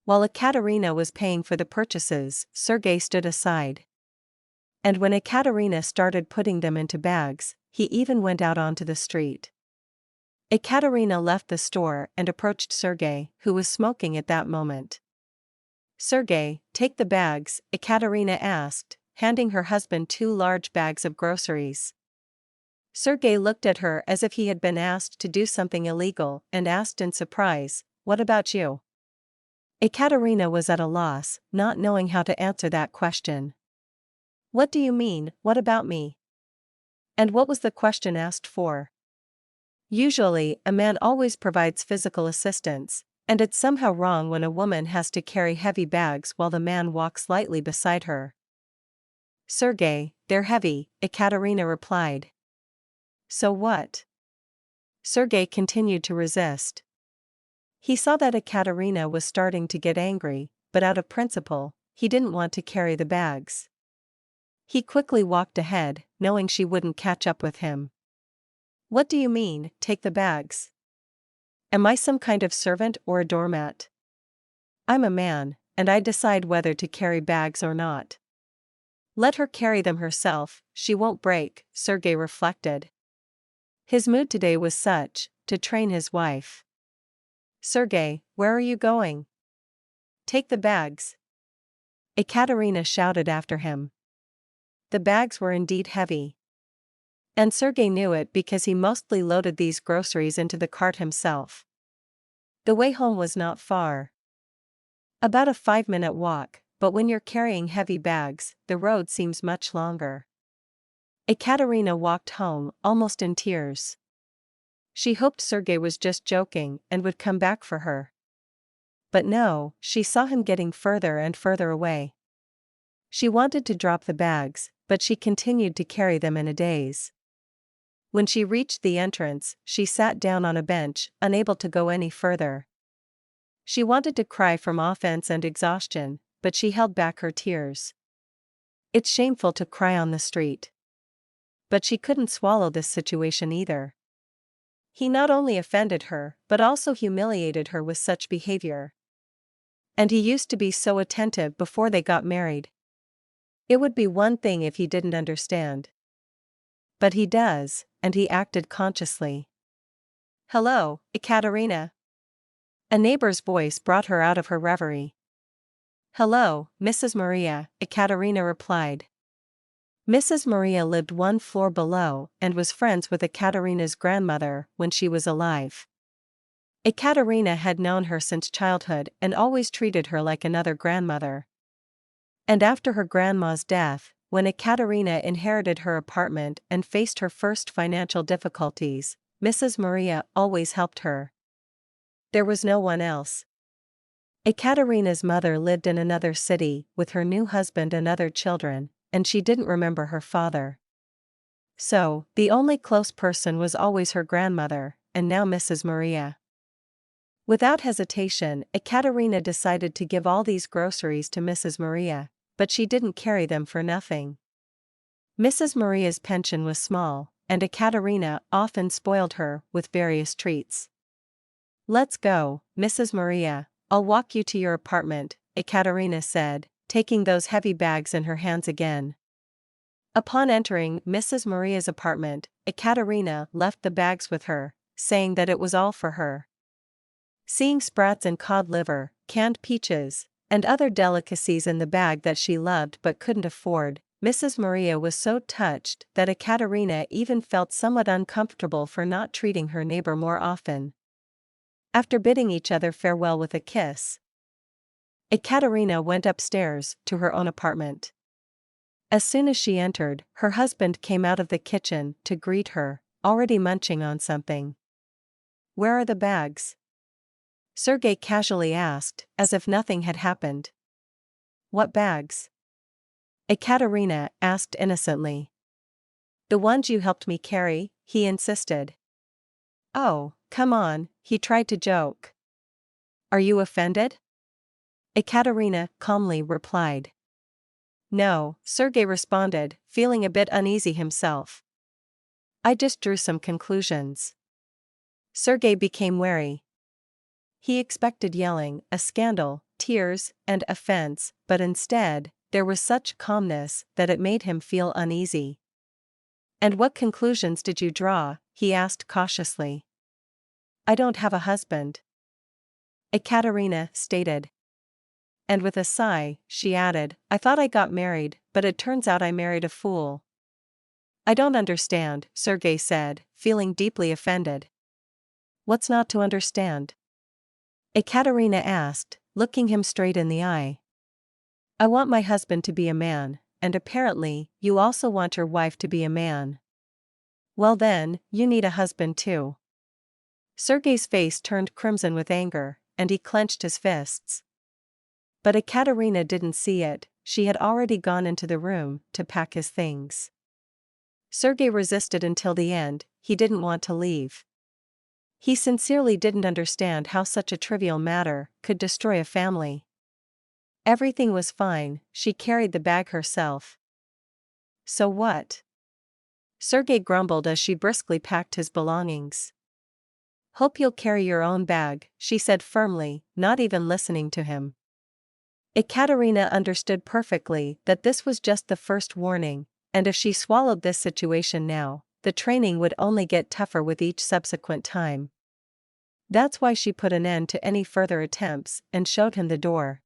While Ekaterina was paying for the purchases, Sergei stood aside. And when Ekaterina started putting them into bags, he even went out onto the street. Ekaterina left the store and approached Sergei, who was smoking at that moment. "Sergei, take the bags," Ekaterina asked, handing her husband 2 large bags of groceries. Sergei looked at her as if he had been asked to do something illegal and asked in surprise, "What about you?" Ekaterina was at a loss, not knowing how to answer that question. "What do you mean, what about me? And what was the question asked for?" Usually, a man always provides physical assistance, and it's somehow wrong when a woman has to carry heavy bags while the man walks lightly beside her. "Sergei, they're heavy," Ekaterina replied. "So what?" Sergei continued to resist. He saw that Ekaterina was starting to get angry, but out of principle, he didn't want to carry the bags. He quickly walked ahead, knowing she wouldn't catch up with him. "What do you mean, take the bags? Am I some kind of servant or a doormat? I'm a man, and I decide whether to carry bags or not." "Let her carry them herself, she won't break," Sergei reflected. His mood today was such, to train his wife. "Sergei, where are you going? Take the bags," Ekaterina shouted after him. The bags were indeed heavy. And Sergei knew it because he mostly loaded these groceries into the cart himself. The way home was not far. About a 5-minute walk, but when you're carrying heavy bags, the road seems much longer. Ekaterina walked home, almost in tears. She hoped Sergei was just joking and would come back for her. But no, she saw him getting further and further away. She wanted to drop the bags, but she continued to carry them in a daze. When she reached the entrance, she sat down on a bench, unable to go any further. She wanted to cry from offense and exhaustion, but she held back her tears. It's shameful to cry on the street. But she couldn't swallow this situation either. He not only offended her, but also humiliated her with such behavior. And he used to be so attentive before they got married. It would be one thing if he didn't understand. But he does, and he acted consciously. "Hello, Ekaterina." A neighbor's voice brought her out of her reverie. "Hello, Mrs. Maria," Ekaterina replied. Mrs. Maria lived 1 floor below and was friends with Ekaterina's grandmother when she was alive. Ekaterina had known her since childhood and always treated her like another grandmother. And after her grandma's death, when Ekaterina inherited her apartment and faced her first financial difficulties, Mrs. Maria always helped her. There was no one else. Ekaterina's mother lived in another city with her new husband and other children, and she didn't remember her father. So, the only close person was always her grandmother, and now Mrs. Maria. Without hesitation, Ekaterina decided to give all these groceries to Mrs. Maria, but she didn't carry them for nothing. Mrs. Maria's pension was small, and Ekaterina often spoiled her with various treats. "Let's go, Mrs. Maria, I'll walk you to your apartment," Ekaterina said, taking those heavy bags in her hands again. Upon entering Mrs. Maria's apartment, Ekaterina left the bags with her, saying that it was all for her. Seeing sprats and cod liver, canned peaches, and other delicacies in the bag that she loved but couldn't afford, Mrs. Maria was so touched that Ekaterina even felt somewhat uncomfortable for not treating her neighbor more often. After bidding each other farewell with a kiss, Ekaterina went upstairs to her own apartment. As soon as she entered, her husband came out of the kitchen to greet her, already munching on something. "Where are the bags?" Sergei casually asked, as if nothing had happened. "What bags?" Ekaterina asked innocently. "The ones you helped me carry," he insisted. "Oh, come on," he tried to joke. "Are you offended?" Ekaterina calmly replied. "No," Sergei responded, feeling a bit uneasy himself. "I just drew some conclusions." Sergei became wary. He expected yelling, a scandal, tears, and offense, but instead, there was such calmness that it made him feel uneasy. "And what conclusions did you draw?" he asked cautiously. "I don't have a husband," Ekaterina stated. And with a sigh, she added, "I thought I got married, but it turns out I married a fool." "I don't understand," Sergei said, feeling deeply offended. "What's not to understand?" Ekaterina asked, looking him straight in the eye. "I want my husband to be a man, and apparently, you also want your wife to be a man. Well then, you need a husband too." Sergei's face turned crimson with anger, and he clenched his fists. But Ekaterina didn't see it, she had already gone into the room to pack his things. Sergei resisted until the end, he didn't want to leave. He sincerely didn't understand how such a trivial matter could destroy a family. Everything was fine, she carried the bag herself. So what? Sergei grumbled as she briskly packed his belongings. "Hope you'll carry your own bag," she said firmly, not even listening to him. Ekaterina understood perfectly that this was just the first warning, and if she swallowed this situation now, the training would only get tougher with each subsequent time. That's why she put an end to any further attempts and showed him the door.